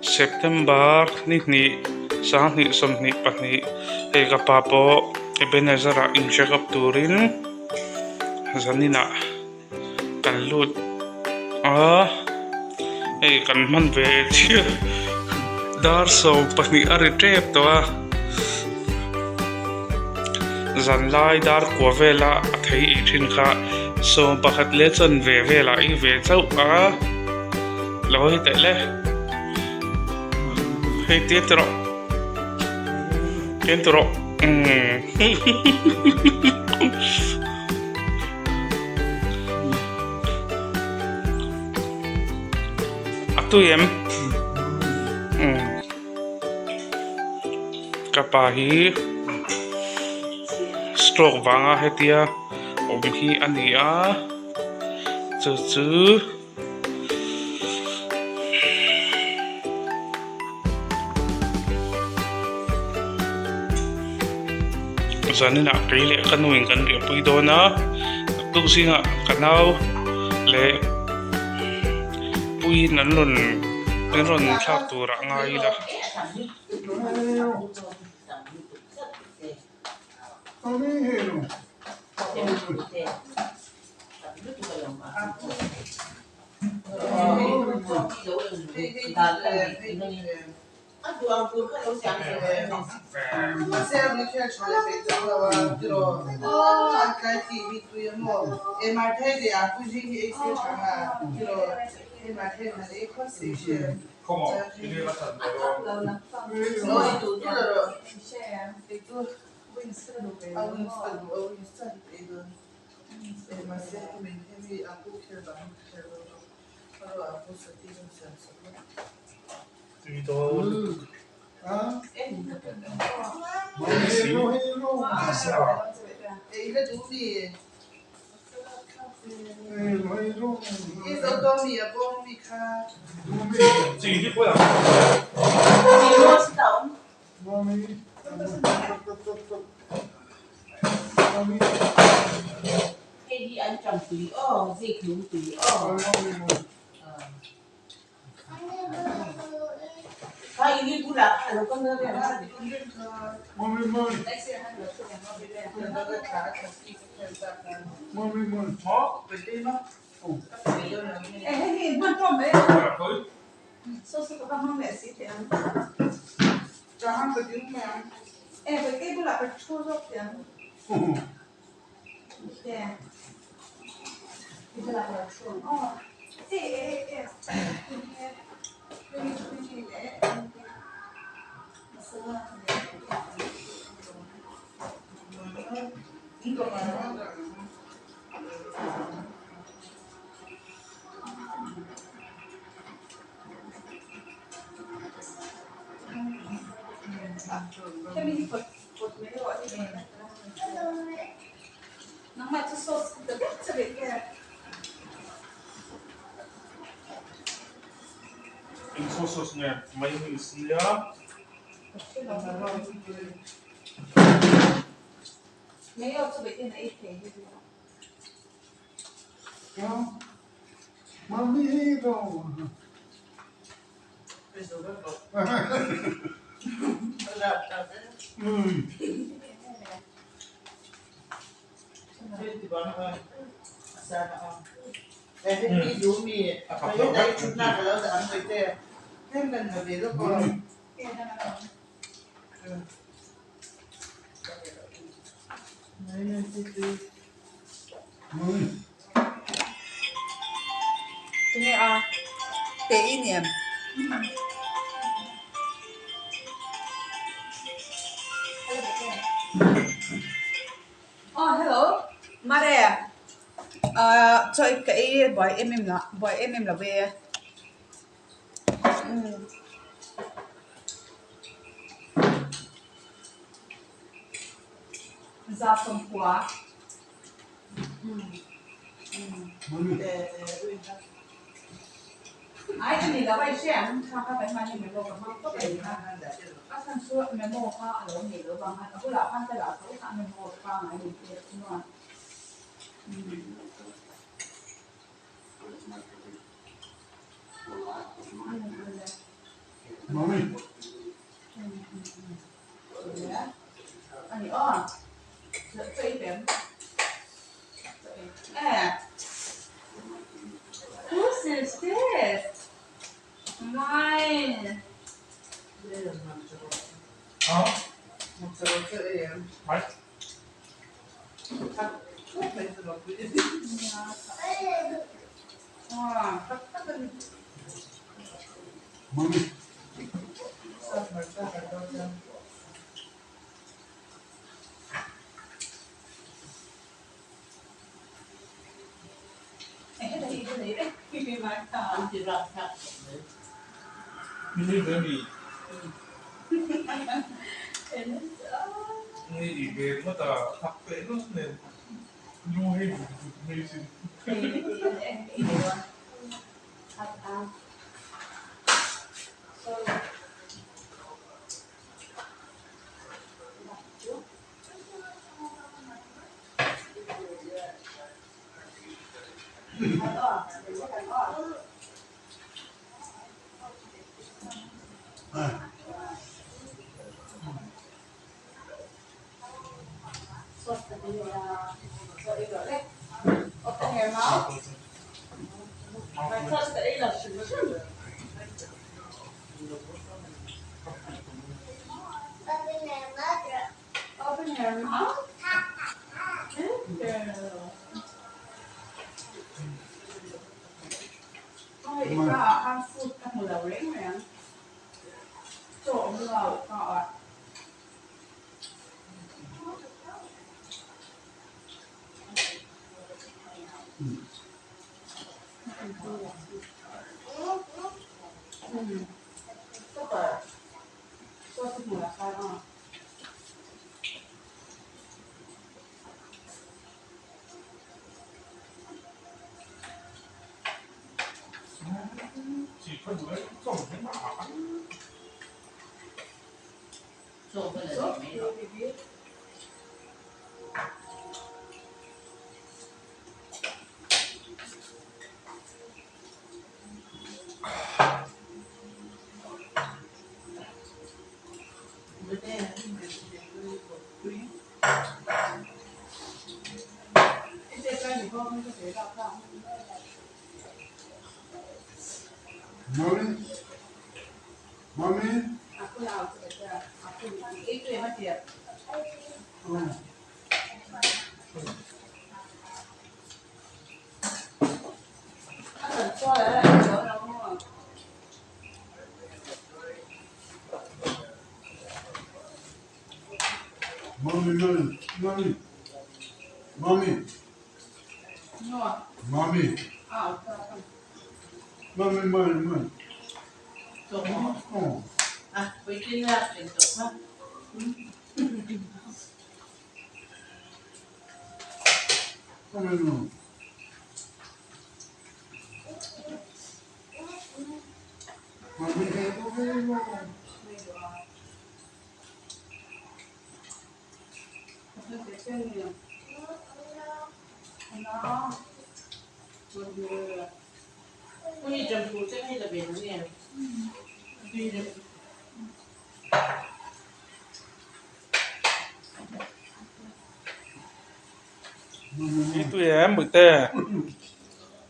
September ni sang ni som ni pani he kapa po ebenezer in check up turin zanina kan lut hey kan man ve chi dar so pani ari trep to zan lai dar ko vela thei I thin kha so pakhat le chon ve vela I ve chau loi te le hey tietro atuyem kapahi stroke wanga hetia hi ania chu zanina kile kanuin kan ri pui dona tu singa kanau le pui nan lon thak tur ngai la Infosusnya main isia Mami dong. Ini teh ini ya. Oh hello, Mare. Cho cái boy em là về. Mizo Chhungkua. Ai cái này là vậy xem, sao các bạn mang những đồ mà không có thể ha. Các sản xuất memo ha, ở đâu nhiều bằng ha, nó cũng là ăn cái là số sản memo qua ngày đi chơi đúng không? Mommy. Yeah. Anh ơi, chơi điểm. Eh, whose is this? Mine. Hả? Phải. Wow. Mommy. Cái đấy đấy. Cái máy thở. Ini baby. Cái Ini ibe mata tappe no ne. No hey amazing. À. Open your mouth. My first day là sữa. Open your mouth. Thôi, có ăn food các mùa đầu đấy mà. Chỗ mùa có super. So mùa là sao không? Chỉ có đuổi không thấy mà. So baby. Mommy. Mommy. Aku nak aku itu yang mati ya. Oh. Aku做了，然后 Mommy, mommy, mommy. Mommy. no. Mommy. Ah, Mommy, mommy, mommy. Oh. Với cái là chuyển tổ ha. Mommy, no. Mommy, hey, mommy, no. nó Có như trầm phù chắc hay là về nó nghèo. Vì là Itu ya bute.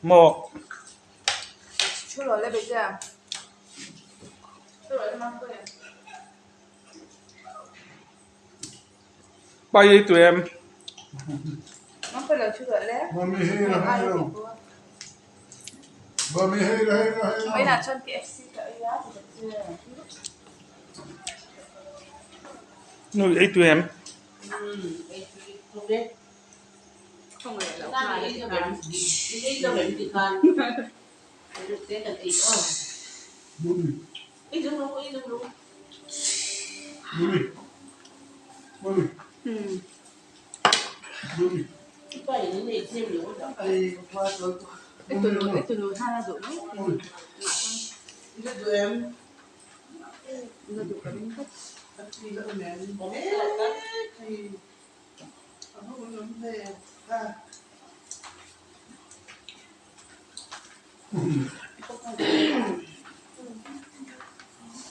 Một. chưa rồi lên bây giờ chưa rồi lên mang về Bay itu em. mang về là chưa rồi lên Mommy, hey, hey, hey. Mommy, hey, hey, hey. mấy là chân KFC cái giá thì được chưa Nuôi itu em. không biết. không phải là Đang là nghĩ cho bệnh, nghĩ cho bệnh thì con. Được cái là thịt đó. Mommy. Ít đúng không? Ít đúng đúng. Mommy. Mommy. Mommy. Vậy nên để xem được không? itu dulu sana dulu Mommy. Itu tụi em. itu dulu kan Thì là mẹ bố là các thì không có về à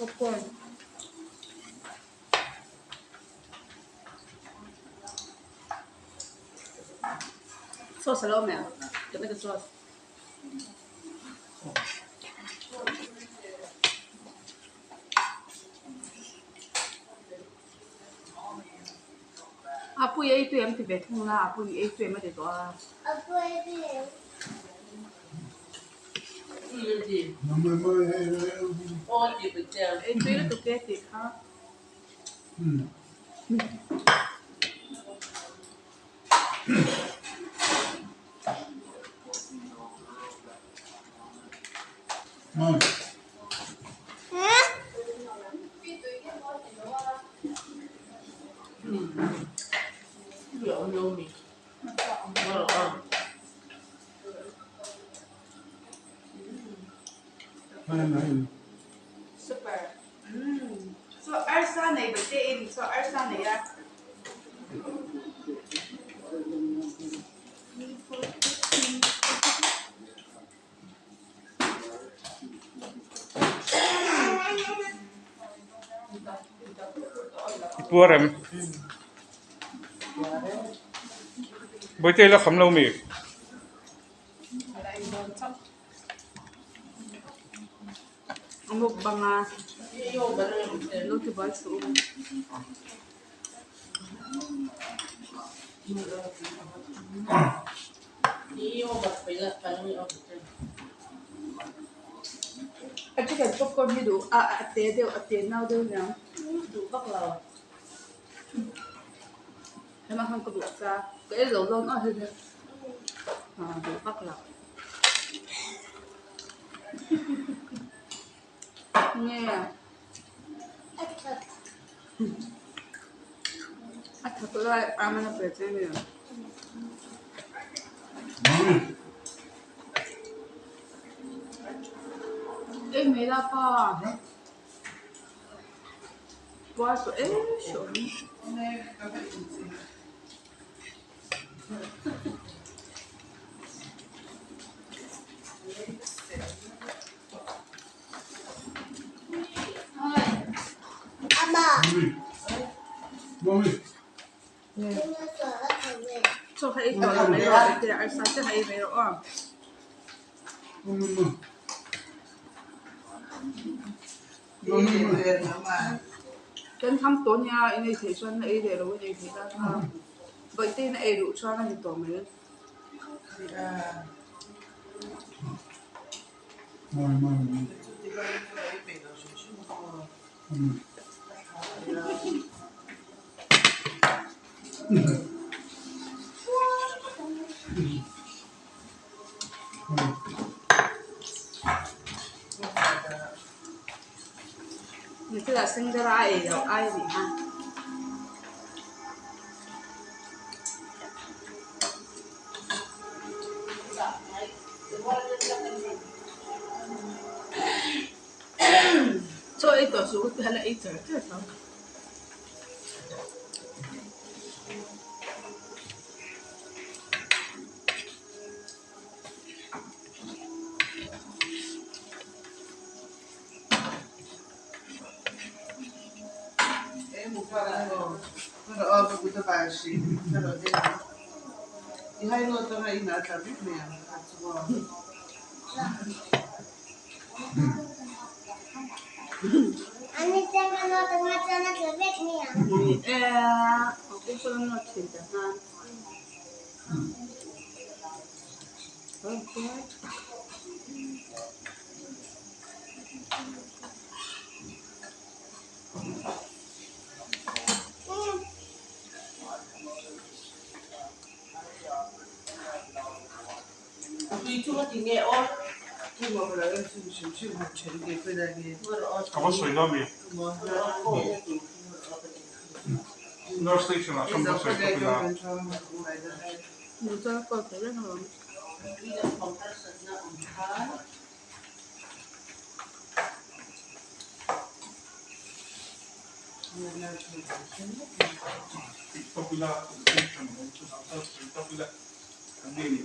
popcorn. Sauce hello mẹ, cho mấy cái sauce. Apu ấy tụi em thì về thùng là apu ấy tụi em mới để đó. gì Mà ô chị bị treo Ấy tụi nó tụi kia thì hả? rượu luôn mình ngon. Super. So Arsa này bữa đây so Arsa này à? Buarem. Bữa chơi là khăm lâu mì. Mukbang à, Yêu bà ơi lúc thì bao số. yêu bà phải là bà ơi At cái popcorn như đủ à tiền nào đâu nhá. đủ bắt lò Em mà không có được ra cái dầu lon ở đây. Đủ bắt lọc. Nghe à? thật là ăn nó phải thế này. Em mấy là pa. Quá số em số. So hay ito lang may ro ito ay sa sa hay may ro Kan tham tốn nha ini thấy cho nó ấy để rồi để thấy ta vậy tên ấy đủ cho nó thì tổ mới như thế là sinh ra ai đâu ai gì ha so ito so ito hala ito ito em một pha rồi nó ôm cái của bà xì nó rồi thế thì hai người tôi hay nói là biết mẹ Ani jangan lo tengah-tengah bebek nih ya. aku pernah ngerti dah okay tuy chưa thì nghe ôn nhưng mà là em xin học chuyện gì bây giờ thì Kamu suy đó mì. mà North Station là không có suy đó là. mình cho có thể là không Popular station popular. Hindi.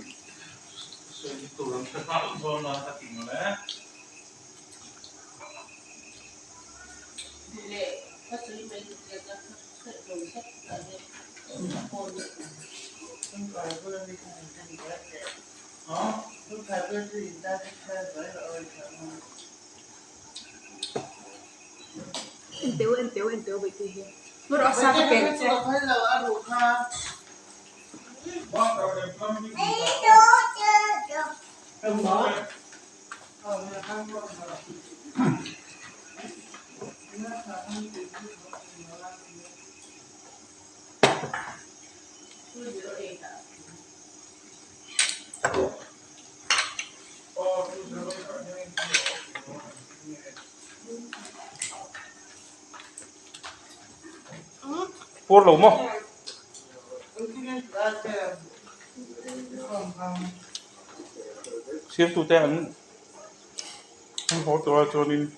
So ito lang sa tao na tating mo na. Entiu bị gì bữa đó sao cái bẹt chứ Pua lẩu mò. Xiêm tụ tên không có cho nên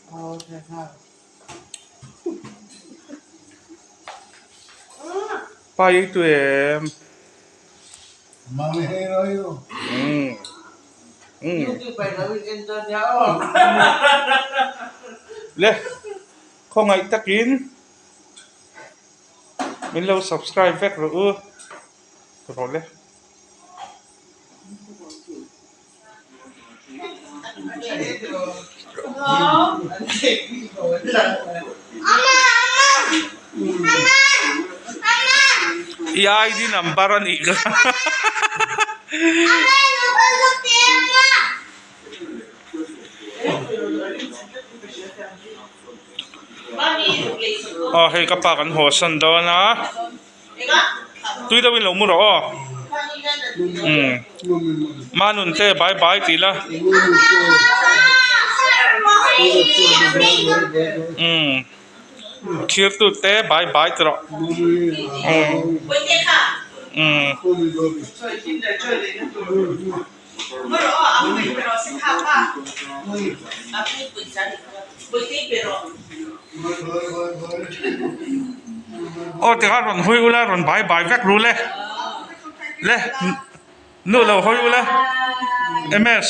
ba ấy tụi em Mami hero. Lê không ngại tắc kín mình lâu subscribe vét rồi lê ID number ni ka. Hey kapa kan hosan daw na. Tuy daw lo mo ro. Manun te bye bye tila. Khir tu te bye bye tro. Te ka ron hui ula ron bye bye vek ru le nu lo hui ula MS